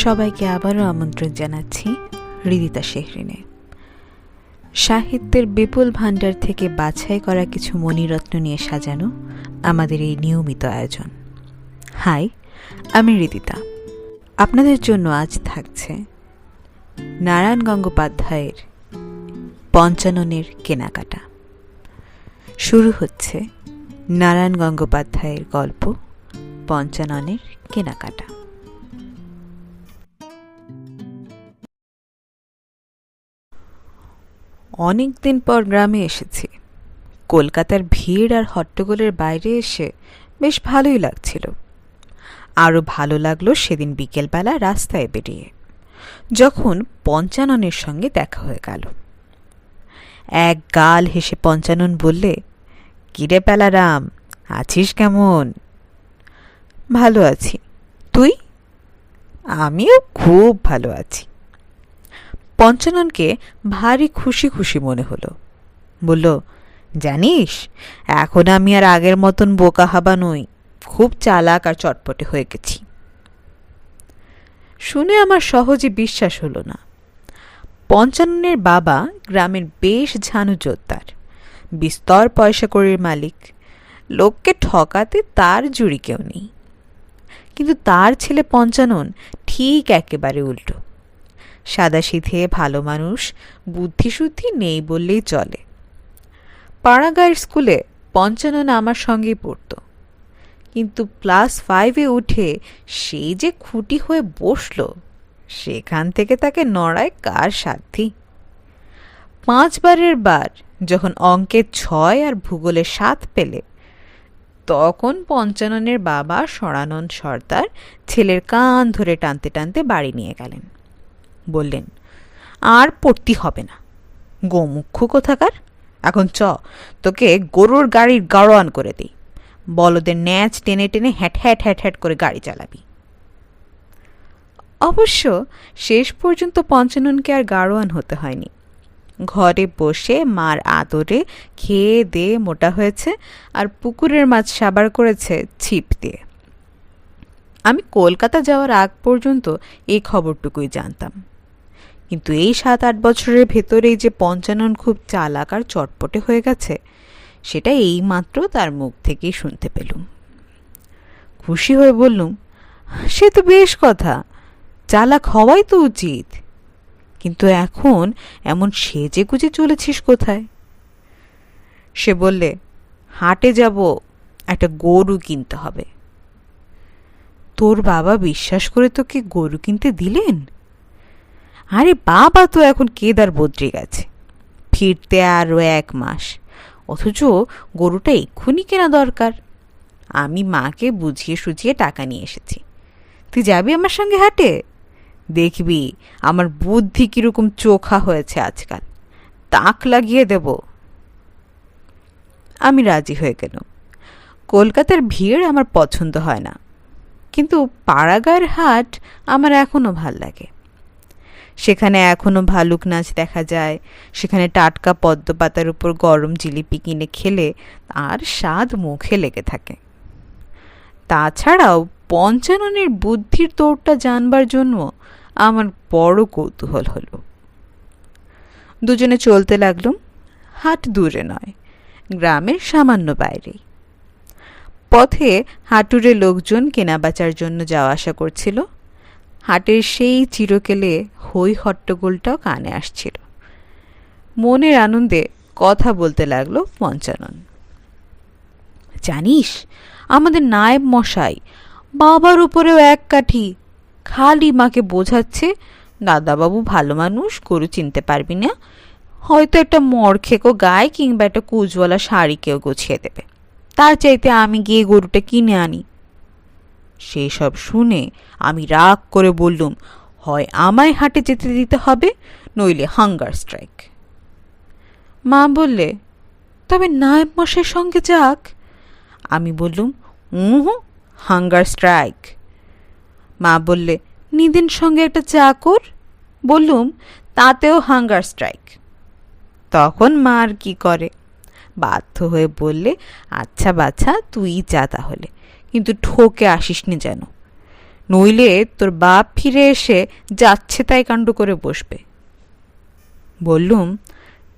সবাইকে আবারও আমন্ত্রণ জানাচ্ছি হৃদিতা শেহরিনে। সাহিত্যের বিপুল ভাণ্ডার থেকে বাছাই করা কিছু মণিরত্ন নিয়ে সাজানো আমাদের এই নিয়মিত আয়োজন। হাই, আমি হৃদিতা। আপনাদের জন্য আজ থাকছে নারায়ণ গঙ্গোপাধ্যায়ের পঞ্চাননের কেনাকাটা। শুরু হচ্ছে নারায়ণ গঙ্গোপাধ্যায়ের গল্প পঞ্চাননের কেনাকাটা। অনেক দিন পর গ্রামে এসেছি। কলকাতার ভিড় আর হট্টগোলের বাইরে এসে বেশ ভালোই লাগছিল। আরও ভালো লাগলো সেদিন বিকেলবেলা রাস্তায় বেরিয়ে, যখন পঞ্চাননের সঙ্গে দেখা হয়ে গেল। এক গাল হেসে পঞ্চানন বললে, কিরে পেলারাম, আছিস কেমন? ভালো আছি, তুই? আমিও খুব ভালো আছি। পঞ্চাননকে ভারী খুশি খুশি মনে হলো। বলল, জানিস, এখন আমি আর আগের মতন বোকা হাবা নই, খুব চালাক আর চটপটে হয়ে গেছি। শুনে আমার সহজে বিশ্বাস হলো না। পঞ্চাননের বাবা গ্রামের বেশ ঝানু জোরদার, বিস্তর পয়সা কড়ির মালিক। লোককে ঠকাতে তার জুড়ি কেউ নেই। কিন্তু তার ছেলে পঞ্চানন ঠিক একেবারে উল্টো। সাদাসিধে ভালো মানুষ, বুদ্ধিশুদ্ধি নেই বললেই চলে। পাড়াগাঁয়ের স্কুলে পঞ্চানন আমার সঙ্গেই পড়ত, কিন্তু ক্লাস 5-এ উঠে সেই যে খুঁটি হয়ে বসল, সেখান থেকে তাকে নড়ায় কার সাধ্যি। 5বারের বার যখন অঙ্কে 6 আর ভূগোলে 7 পেলে, তখন পঞ্চাননের বাবা সরানন সর্দার ছেলের কান ধরে টানতে টানতে বাড়ি নিয়ে গেলেন। বললেন, আর পড়তে হবে না, গোমুখ্য কোথাকার, এখন তোকে গরুর গাড়ির গাড়োয়ান করে দিই, বলদের ন্যাচ টেনে টেনে হ্যাট হ্যাট হ্যাট হ্যাট করে গাড়ি চালাবি। অবশ্য শেষ পর্যন্ত পঞ্চাননকে আর গাড়োয়ান হতে হয়নি। ঘরে বসে মার আদরে খেয়ে দিয়ে মোটা হয়েছে, আর পুকুরের মাছ সাবার করেছে ছিপ দিয়ে। আমি কলকাতা যাওয়ার আগ পর্যন্ত এই খবরটুকুই জানতাম, কিন্তু এই 7-8 বছরের ভেতরেই যে পঞ্চানন খুব চালাক আর চটপটে হয়ে গেছে, সেটা এইমাত্র তার মুখ থেকেই শুনতে পেলুম। খুশি হয়ে বললুম, সে তো বেশ কথা, চালাক হওয়াই তো উচিত, কিন্তু এখন এমন সেজে গুজে চলেছিস কোথায়? সে বললে, হাটে যাব, একটা গরু কিনতে হবে। তোর বাবা বিশ্বাস করে তোকে গরু কিনতে দিলেন? আরে বাবা তো এখন কেদার বদ্রি গেছে, ফিরতে আরও 1 মাস, অথচ গরুটা এক্ষুনি কেনা দরকার। আমি মাকে বুঝিয়ে সুঝিয়ে টাকা নিয়ে এসেছি। তুই যাবি আমার সঙ্গে হাটে? দেখবি আমার বুদ্ধি কিরকম চোখা হয়েছে আজকাল, তাক লাগিয়ে দেব। আমি রাজি হয়ে গেলাম। কলকাতার ভিড় আমার পছন্দ হয় না, কিন্তু পাড়াগাঁয়ের হাট আমার এখনও ভাল লাগে। সেখানে এখনও ভালুক নাচ দেখা যায়, সেখানে টাটকা পদ্ম পাতার উপর গরম জিলিপি কিনে খেলে আর স্বাদ মুখে লেগে থাকে। তাছাড়াও পঞ্চাননের বুদ্ধির তোড়টা জানবার জন্য আমার বড় কৌতূহল হলো। দুজনে চলতে লাগলুম। হাট দূরে নয়, গ্রামের সামান্য বাইরেই। পথে হাটুরে লোকজন কেনাবেচার জন্য যাওয়া আসা করছিল। হাটের সেই চিরকেলে হই হট্টগোলটাও কানে আসছিল। মনের আনন্দে কথা বলতে লাগলো পঞ্চানন। জানিস, আমাদের নায়েব মশাই বাবার উপরেও 1 কাঠি, খালি মাকে বোঝাচ্ছে, দাদাবাবু ভালো মানুষ, গরু চিনতে পারবি না, হয়তো একটা মরখেকো গায়ে কিংবা একটা কুচওয়ালা শাড়ি কেউ গুছিয়ে দেবে, তার চাইতে আমি গিয়ে গরুটা কিনে আনি। সেই সব শুনে আমি রাগ করে বললুম, হয় আমায় হাটে যেতে দিতে হবে, নইলে হাঙ্গার স্ট্রাইক। মা বললে, তবে নায়েব মশাইয়ের সঙ্গে যাক। আমি বললুম, হাঙ্গার স্ট্রাইক। মা বললে, নিদিন সঙ্গে একটা চাকর। বললুম, তাতেও হাঙ্গার স্ট্রাইক। তখন মা আর কি করে, বাধ্য হয়ে বললে, আচ্ছা বাছা, তুই যা তাহলে, কিন্তু ঠকে আসিস নি যেন, নইলে তোর বাপ ফিরে এসে যাচ্ছে তাই কাণ্ড করে বসবে। বললুম,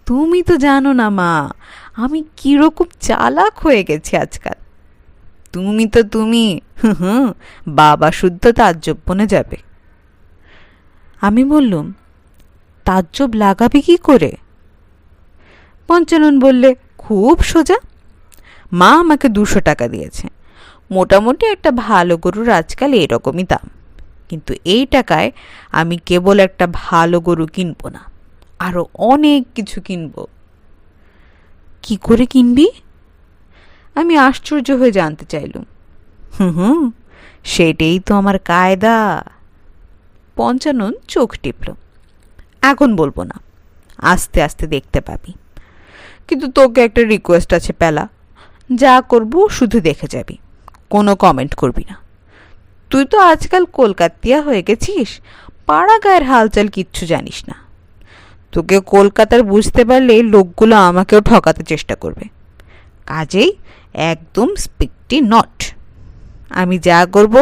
তুমি তো জানো না মা, আমি কিরকম চালাক হয়ে গেছি আজকাল। তুমি তো তুমি, হুম, বাবা শুদ্ধ তাজ্জব বনে যাবে। আমি বললুম, তাজ্জব লাগাবি কি করে? পঞ্চানন বললে, খুব সোজা। মা আমাকে 200 টাকা দিয়েছে। মোটামুটি একটা ভালো গরুর আজকাল এরকমই দাম, কিন্তু এই টাকায় আমি কেবল একটা ভালো গরু কিনব না, আরো অনেক কিছু কিনব। কি করে কিনবি? আমি আশ্চর্য হয়ে জানতে চাইলুম। হুম, সেটাই তো আমার কায়দা। পঞ্চানন চোখ টিপল। এখন বলবো না, আস্তে আস্তে দেখতে পাবি। কিন্তু তোকে একটা রিকোয়েস্ট আছে পেলা, যা করব শুধু দেখে যাবি, কোনো কমেন্ট করবি না। তুই তো আজকাল কলকাতিয়া হয়ে গেছিস, পাড়া গায়ের হালচাল কিচ্ছু জানিস না। তোকে কলকাতার বুঝতে পারলে লোকগুলো আমাকেও ঠকাতে চেষ্টা করবে। কাজেই একদম স্পিকটি নট। আমি যা করব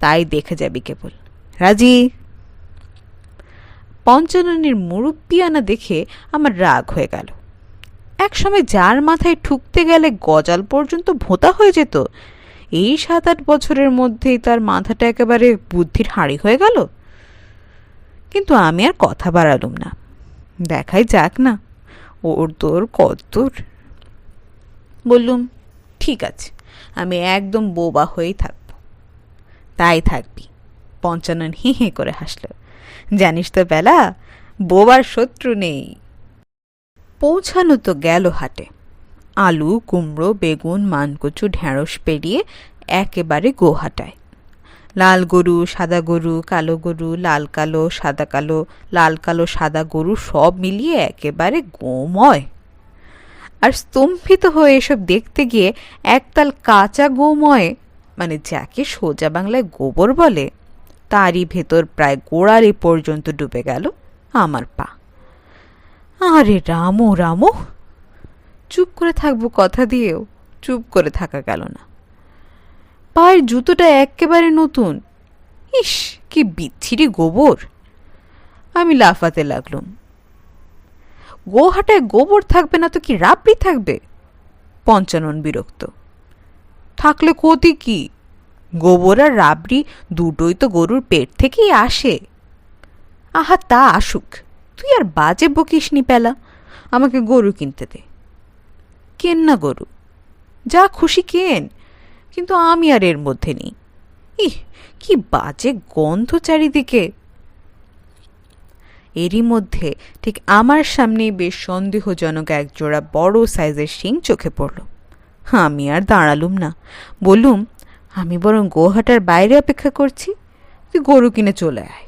তাই দেখে যাবি কেবল। রাজি? পঞ্চাননের মুরব্বিয়ানা দেখে আমার রাগ হয়ে গেল। একসময় যার মাথায় ঠুকতে গেলে গজাল পর্যন্ত ভোঁতা হয়ে যেত, এই 7-8 বছরের মধ্যেই তার মাথাটা একেবারে বুদ্ধির হাঁড়ি হয়ে গেল। কিন্তু আমি আর কথা বাড়ালুম না, দেখাই যাক না ওর তোর কদ্দূর। বললুম, ঠিক আছে, আমি একদম বোবা হয়েই থাকব। তাই থাকবি। পঞ্চানন হি হি করে হাসল। জানিস তো বেলা, বোবার শত্রু নেই। পৌঁছানো তো গেল হাটে। আলু, কুমড়ো, বেগুন, মানকচু, ঢেঁড়স পেরিয়ে একেবারে গোহাটায়। লাল গরু, সাদা গরু, কালো গরু, লাল কালো, সাদা কালো, লাল কালো সাদা গরু সব মিলিয়ে একেবারে গোময়। আর স্তম্ভিত হয়ে এসব দেখতে গিয়ে একতাল কাঁচা গোময়, মানে যাকে সোজা বাংলায় গোবর বলে, তারই ভেতর প্রায় গোড়ালি পর্যন্ত ডুবে গেল আমার পা। আরে রামো রামো! চুপ করে থাকবো কথা দিয়েও চুপ করে থাকা গেল না। পায়ের জুতোটা একেবারে নতুন। ইস, কি বিচ্ছিরি গোবর! আমি লাফাতে লাগলুম। গোহাটায় গোবর থাকবে না তো কি রাবড়ি থাকবে? পঞ্চানন বিরক্ত। থাকলে ক্ষতি কি? গোবর আর রাবড়ি দুটোই তো গরুর পেট থেকেই আসে। আহা, তা আসুক, তুই আর বাজে বকিসনি পেলা। আমাকে গরু কিনতে দে। কেন না গরু, যা খুশি কেন, কিন্তু আমি আর এর মধ্যে নেই। ইহ, কি বাজে গন্ধ চারিদিকে। এরই মধ্যে ঠিক আমার সামনেই বেশ সন্দেহজনক একজোড়া বড় সাইজের শিং চোখে পড়ল। আমি আর দাঁড়ালুম না, বললুম, আমি বরং গোহাটার বাইরে অপেক্ষা করছি, তুই গরু কিনে চলে আয়।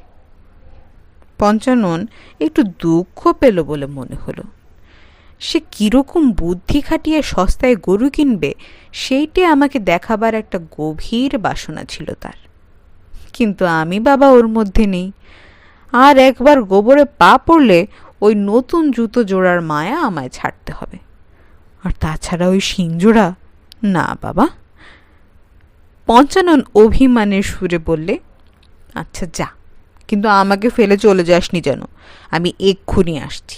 পঞ্চানন একটু দুঃখ পেল বলে মনে হলো। সে কিরকম বুদ্ধি খাটিয়ে সস্তায় গরু কিনবে সেইটে আমাকে দেখাবার একটা গভীর বাসনা ছিল তার। কিন্তু আমি বাবা ওর মধ্যে নেই। আর একবার গোবরে পা পড়লে ওই নতুন জুতো জোড়ার মায়া আমায় ছাড়তে হবে। আর তাছাড়া ওই শিংজোড়া, না বাবা। পঞ্চানন অভিমানের সুরে বললে, আচ্ছা যা, কিন্তু আমাকে ফেলে চলে যাসনি যেন, আমি এক্ষুনি আসছি।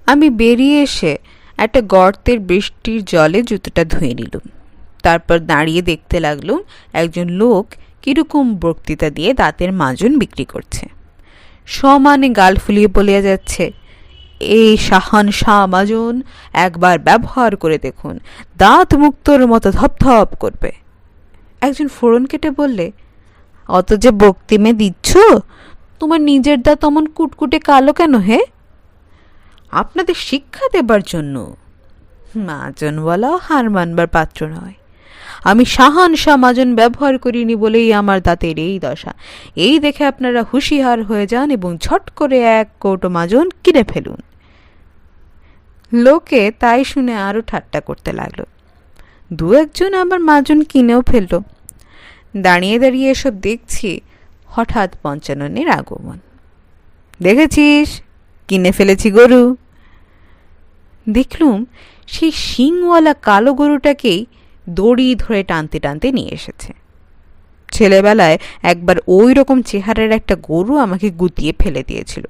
আমি বেরিয়ে এসে একটা গর্তের বৃষ্টির জলে জুতোটা ধুয়ে নিলুম। তারপর দাঁড়িয়ে দেখতে লাগলুম একজন লোক কিরকম বক্তৃতা দিয়ে দাঁতের মাজন বিক্রি করছে। সমানে গাল ফুলিয়ে বলিয়া যাচ্ছে, এই শাহানশাহ মাজন একবার ব্যবহার করে দেখুন, দাঁত মুক্তোর মতো ধপধপ করবে। একজন ফোড়ন কেটে বললে, অত যে বক্তিমে দিচ্ছ, তোমার নিজের দাঁত অমন কুটকুটে কালো কেন হে? আপনাদের শিক্ষা দেবার জন্য। মাজনওয়ালাও হার মানবার পাত্র নয়। আমি শাহানশাহ মাজন ব্যবহার করিনি বলেই আমার দাঁতের এই দশা। এই দেখে আপনারা হুঁশিয়ার হয়ে যান এবং ঝট করে 1 কৌটো মাজন কিনে ফেলুন। লোকে তাই শুনে আরো ঠাট্টা করতে লাগলো। 2-1 আমার মাজন কিনেও ফেলল। দাঁড়িয়ে দাঁড়িয়ে এসব দেখছি, হঠাৎ পঞ্চাননের আগমন। দেখেছিস, কিনে ফেলেছি গরু। দেখলুম সেই শিংওয়ালা কালো গরুটাকেই দড়ি ধরে টানতে টানতে নিয়ে এসেছে। ছেলেবেলায় একবার ওই রকম চেহারার একটা গরু আমাকে গুতিয়ে ফেলে দিয়েছিল।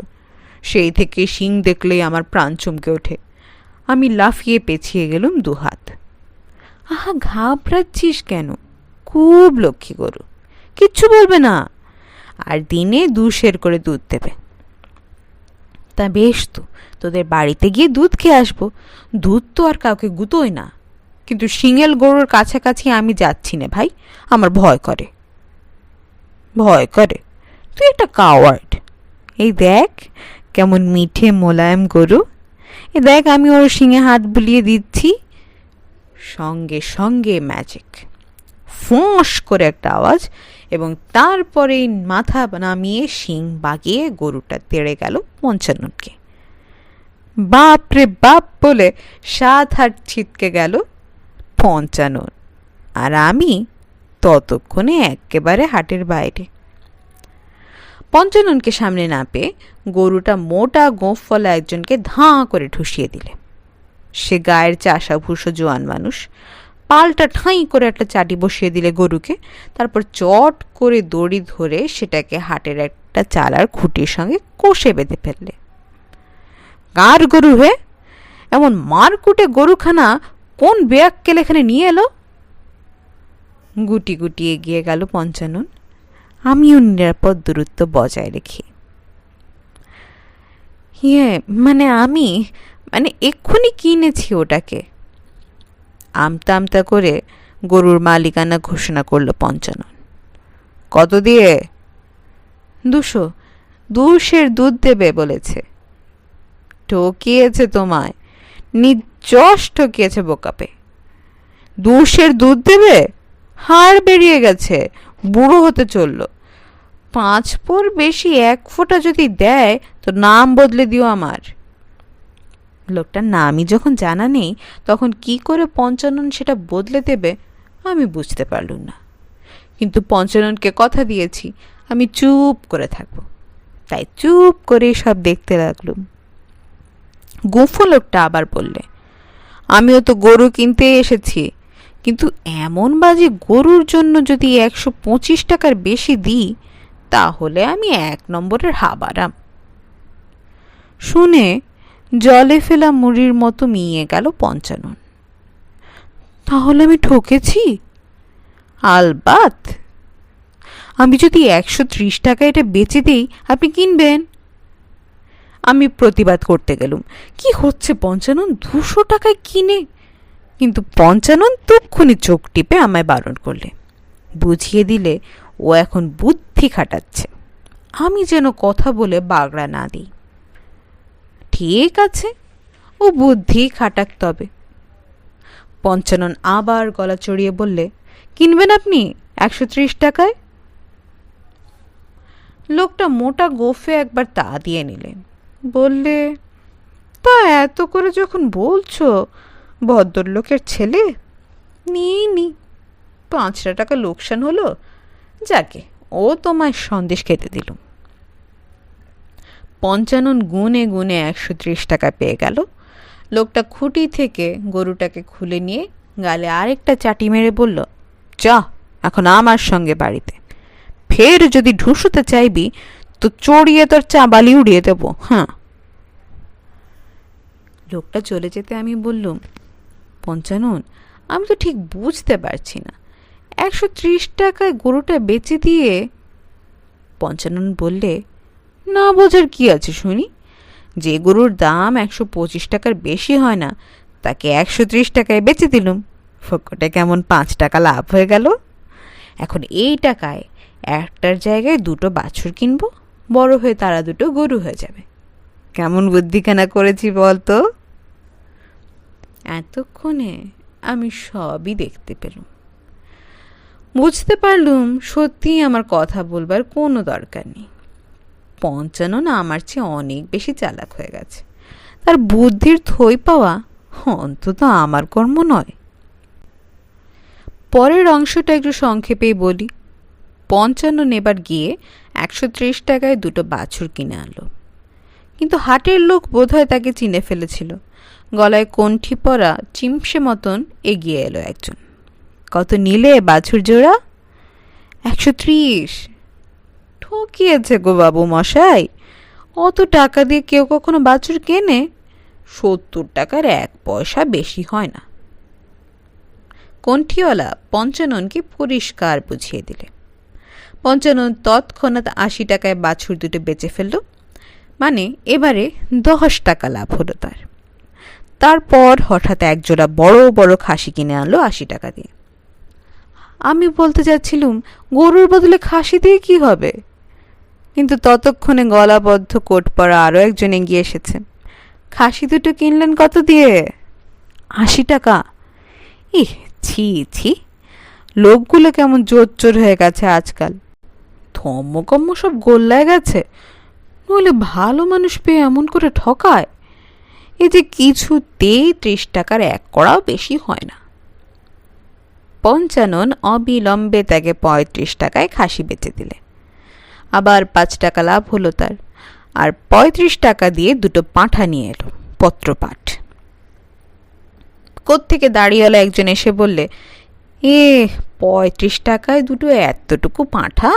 সেই থেকে শিং দেখলেই আমার প্রাণ চমকে ওঠে। আমি লাফিয়ে পেছিয়ে গেলুম দুহাত। আহা, ঘাবড়াচ্ছিস কেন? খুব লক্ষ্মী গরু, কিচ্ছু বলবে না, আর দিনে 2 সের করে দুধ দেবে। তা বেশ, তো তোদের বাড়িতে গিয়ে দুধ খেয়ে আসবো। দুধ তো আর কাউকে গুতোয় না, কিন্তু শিঙেল গরুর কাছাকাছি আমি যাচ্ছি না ভাই, আমার ভয় করে। ভয় করে? তুই একটা কাওয়ার্ড। এই দেখ কেমন মিঠে মোলায়েম গরু, এ দেখ আমি ওর শিঙে হাত বুলিয়ে দিচ্ছি, সঙ্গে সঙ্গে ম্যাজিক, ফোঁস করে একটা আওয়াজ, এবং তারপরে মাথা নামিয়ে শিং বাগিয়ে গরুটা তেড়ে গেল পঞ্চাননকে। বাপ রে বাপ বলে 7 হাত ছিটকে গেল পঞ্চানন, আর আমি ততক্ষণে একেবারে হাটের বাইরে। পঞ্চাননকে সামনে না পেয়ে গরুটা মোটা গোঁফওয়ালা একজনকে ধাঁ করে ঠুসিয়ে দিলে। সে গায়ের চাষা ভুষো জোয়ান মানুষ, পাল্টা ঠাঁই করে একটা চাটি বসিয়ে দিলে গরুকে, তারপর চট করে দড়ি ধরে সেটাকে হাটের একটা চালার খুঁটির সঙ্গে কষে বেঁধে ফেললে। কার গরু হে? এমন মারকুটে গরুখানা কোন বেয়াক্কেল এখানে নিয়ে এলো? গুটি গুটি এগিয়ে গেল পঞ্চানন, আমিও নিরাপদ দূরত্ব বজায় রেখে। আমি এক্ষুনি কিনেছি ওটাকে, আমতা আমতা করে গরুর মালিকানা ঘোষণা করল পঞ্চানন। কত দিয়ে? 200। 2 সের দুধ দেবে বলেছে। ঠকিয়েছে তোমায়, নির্যশ ঠকিয়েছে বোকাপে। 2 সের দুধ দেবে? হাড় বেরিয়ে গেছে, বুড়ো হতে চলল। 5 পোর বেশি 1 ফোঁটা যদি দেয় তো নাম বদলে দিও আমার। লোকটার নামই যখন জানা নেই, তখন কি করে পঞ্চানন সেটা বদলে দেবে আমি বুঝতে পারলুম না। কিন্তু পঞ্চাননকে কথা দিয়েছি আমি চুপ করে থাকব, তাই চুপ করে সব দেখতে লাগলুম। গুঁফো লোকটা আবার বললে, আমিও তো গরু কিনতে এসেছি, কিন্তু এমন বাজে গরুর জন্য যদি 125 টাকার বেশি দিই তাহলে আমি 1 নম্বরের হাবারাম। শুনে জলে ফেলা মুড়ির মতো মিয়ে গেল পঞ্চানন। তাহলে আমি ঠকেছি? আলবাত। আমি যদি 130 টাকা এটা বেচে দিই আপনি কিনবেন? আমি প্রতিবাদ করতে গেলুম, কি হচ্ছে পঞ্চানন, 200 টাকায় কিনে? কিন্তু পঞ্চানন তক্ষুনি চোখ টিপে আমায় বারণ করলে, বুঝিয়ে দিলে ও এখন বুদ্ধি খাটাচ্ছে, আমি যেন কথা বলে বাগড়া না দিই। ঠিক আছে, ও বুদ্ধি খাটাক তবে। পঞ্চানন আবার গলা চড়িয়ে বললে, কিনবেন আপনি 130 টাকায়? লোকটা মোটা গোফে একবার তা দিয়ে নিলেন, বললে, তা এত করে যখন বলছো, ভদ্রলোকের ছেলে, নি 5 টাকা লোকসান হলো, যাকে ও তোমায় সন্দেশ খেতে দিলুম। পঞ্চানন গুনে গুনে 130 টাকা পেয়ে গেল। লোকটা খুঁটি থেকে গরুটাকে খুলে নিয়ে গালে আরেকটা চাটি মেরে বলল, যা এখন আমার সঙ্গে বাড়িতে, ফের যদি ঢুসুতে চাইবি তো চড়িয়ে তোর চাবালি উড়িয়ে দেব। হ্যাঁ। লোকটা চলে যেতে আমি বললুম, পঞ্চানন, আমি তো ঠিক বুঝতে পারছি না, 130 টাকায় গরুটা বেচে দিয়ে। পঞ্চানন বললে, না বোঝার কি আছে শুনি, যে গরুর দাম 125 টাকার বেশি হয় না তাকে 130 টাকায় বেচে দিলুম, ফকটে কেমন 5 টাকা লাভ হয়ে গেল। এখন এই টাকায় একটার জায়গায় 2টো বাছুর কিনবো, বড় হয়ে তারা 2টো গরু হয়ে যাবে। কেমন বুদ্ধিখানা করেছি বলতো? এতক্ষণে আমি সবই দেখতে পেলুম, বুঝতে পারলুম সত্যিই আমার কথা বলবার কোনো দরকার নেই। পঞ্চানন আমার চেয়ে অনেক বেশি চালাক হয়ে গেছে, তার বুদ্ধির থই পাওয়া অন্তত আমার কর্ম নয়। পরের অংশটা একটু সংক্ষেপেই বলি। পঞ্চানন এবার গিয়ে 130 টাকায় 2টো বাছুর কিনে আনলো, কিন্তু হাটের লোক বোধহয় তাকে চিনে ফেলেছিল। গলায় কণ্ঠি পরা চিমসে মতন এগিয়ে এলো একজন। কত নিলে বাছুর জোড়া? 130। ঠকিয়েছে গো বাবু মশাই, অত টাকা দিয়ে কেউ কখনো বাছুর কেনে? 70 টাকার 1 পয়সা বেশি হয় না। কণ্ঠিওয়ালা পঞ্চাননকে পরিষ্কার বুঝিয়ে দিলে। পঞ্চানন তৎক্ষণাৎ 80 টাকায় বাছুর দুটো বেচে ফেলল। মানে এবারে 10 টাকা লাভ হলো তার। তারপর হঠাৎ একজোড়া বড় বড় খাসি কিনে আনলো 80 টাকা দিয়ে। আমি বলতে যাচ্ছিলুম, গরুর বদলে খাসি দিয়ে কি হবে? কিন্তু ততক্ষণে গলাবদ্ধ কোট পরা আরও একজন এগিয়ে এসেছে। খাসি দুটো কিনলেন কত দিয়ে? 80 টাকা। ইহ, ছি ছি, লোকগুলো কেমন জোর চোর হয়ে গেছে আজকাল। ধম্মকম্ম সব গোল্লায় গেছে, নইলে ভালো মানুষ পেয়ে এমন করে ঠকায়। এই যে কিছুতেই 30 টাকার 1 কড়াও বেশি হয় না। পঞ্চানন অবিলম্বে তাকে 35 টাকায় খাসি বেচে দিলে। আবার 5 টাকা লাভ হলো তার। আর 35 টাকা দিয়ে দুটো পাঁঠা নিয়ে এলো, পত্রপাঠ। কোত্থেকে দাঁড়িয়েওয়ালা একজন এসে বললে, 35 টাকায় দুটো এতটুকু পাঁঠা,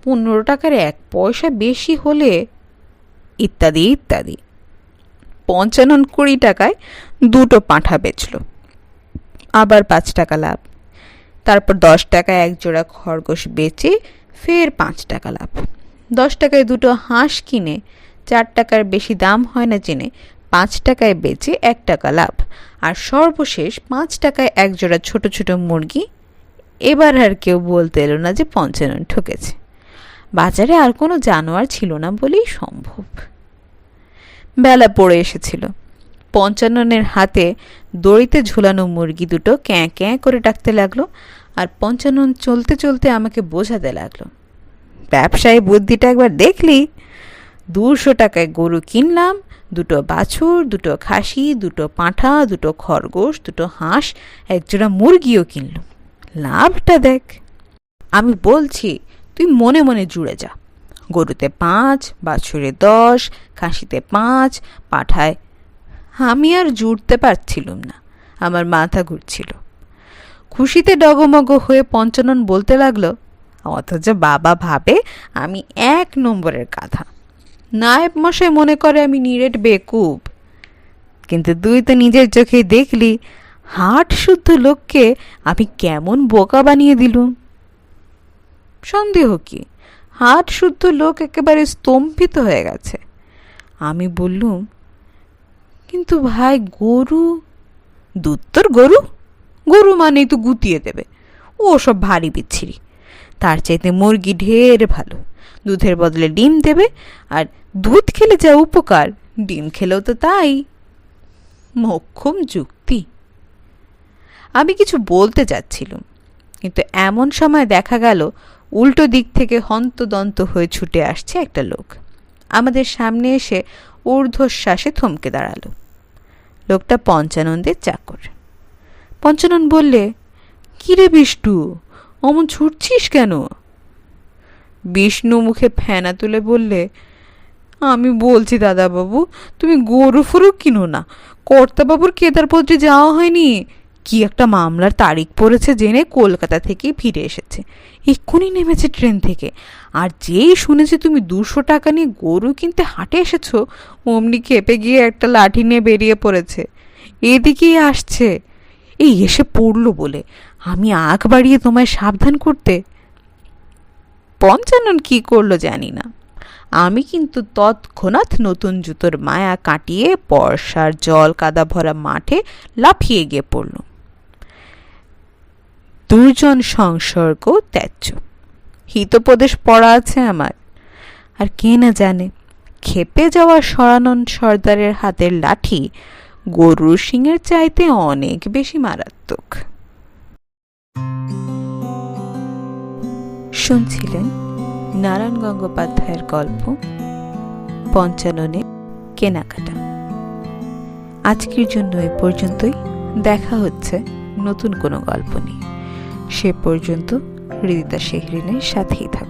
15 টাকার 1 পয়সা বেশি হলে, ইত্যাদি ইত্যাদি। পঞ্চানন 20 টাকায় দুটো পাঁঠা বেচল, আবার 5 টাকা লাভ। তারপর 10 টাকায় 1 জোড়া খরগোশ বেচে ফের 5 টাকা লাভ। 10 টাকায় দুটো হাঁস কিনে 4 টাকার বেশি দাম হয় না জেনে 5 টাকায় বেচে 1 টাকা লাভ। আর সর্বশেষ 5 টাকায় 1 জোড়া ছোট ছোট মুরগি। এবার আর কেউ বলতে এলো না যে পঞ্চানন ঠকেছে। বাজারে আর কোনো জানোয়ার ছিল না বলেই সম্ভব। বেলা পড়ে এসেছিল। পঞ্চাননের হাতে দড়িতে ঝুলানো মুরগি দুটো ক্যাঁ ক্যাঁ করে ডাকতে লাগলো। আর পঞ্চানন চলতে চলতে আমাকে বোঝাতে লাগলো, ব্যবসায়ী বুদ্ধিটা একবার দেখলি? 200 টাকায় গরু কিনলাম, দুটো বাছুর, দুটো খাসি, দুটো পাঁঠা, দুটো খরগোশ, দুটো হাঁস, 1 জোড়া মুরগিও কিনলাম। লাভটা দেখ। আমি বলছি তুই মনে মনে জুড়ে যা। গরুতে 5, বাছুরে 10, খাসিতে 5, পাঁঠায়। আমি আর জুড়তে পারছিলুম না, আমার মাথা ঘুরছিল। খুশিতে ডগমগ হয়ে পঞ্চানন বলতে লাগলো, অথচ বাবা ভাবে আমি 1 নম্বরের গাধা। নায়েব মশাই মনে করে আমি নিরেট বেকুব। কিন্তু তুই তো নিজের চোখেই দেখলি হাট শুদ্ধ লোককে আমি কেমন বোকা বানিয়ে দিলুম। সন্দেহ কি, হাট শুদ্ধ লোক একেবারে স্তম্ভিত হয়ে গেছে। আমি বললুম, কিন্তু ভাই গরু? দুত্তর গরু? গরু মানেই তো গুতিয়ে দেবে, ও সব ভারী বিচ্ছিরি। তার চাইতে মুরগি ঢের ভালো, দুধের বদলে ডিম দেবে। আর দুধ খেলে যা উপকার, ডিম খেলেও তো তাই। মোক্ষম যুক্তি। আমি কিছু বলতে যাচ্ছিলুম, কিন্তু এমন সময় দেখা গেল উল্টো দিক থেকে হন্তদন্ত হয়ে ছুটে আসছে একটা লোক। আমাদের সামনে এসে ঊর্ধ্বশ্বাসে থমকে দাঁড়ালো। লোকটা পঞ্চানন্দের চাকর। পঞ্চানন বললে, কিরে বিষ্ণু, অমন ছুটছিস কেন? বিষ্ণু মুখে ফেনা তুলে বললে, আমি বলছি দাদাবাবু, তুমি গরু ফরু কিনো না। কর্তাবাবুর কেদারপত্রে যাওয়া হয়নি, কি একটা মামলার তারিখ পড়েছে জেনে কলকাতা থেকেই ফিরে এসেছে। এক্ষুনি নেমেছে ট্রেন থেকে। আর যেই শুনেছে তুমি 200 টাকা নিয়ে গরু কিনতে হাটে এসেছো, অমনি খেপে গিয়ে একটা লাঠি নিয়ে বেরিয়ে পড়েছে। এদিকেই আসছে। এই এসে পড়লো বলে আমি আগ বাড়িয়ে তোমায় সাবধান করতে। পঞ্চানন কি করলো জানি না, আমি কিন্তু তৎক্ষণাৎ নতুন জুতোর মায়া কাটিয়ে বর্ষার জল কাদা ভরা মাঠে লাফিয়ে গিয়ে পড়ল। দুর্জন সংসর্গ ত্যায্য, হিতোপদেশ পড়া আছে আমার। আর কে না জানে, খেপে যাওয়া সরানন সর্দারের হাতের লাঠি গরুর শিঙের চাইতে অনেক বেশি মারাত্মক। শুনছিলেন নারায়ণ গঙ্গোপাধ্যায়ের গল্প পঞ্চাননের কেনাকাটা। আজকের জন্য এ পর্যন্তই। দেখা হচ্ছে নতুন কোনো গল্প নিয়ে। সে পর্যন্ত হৃদিতা শেহরিনের সাথেই থাকুন।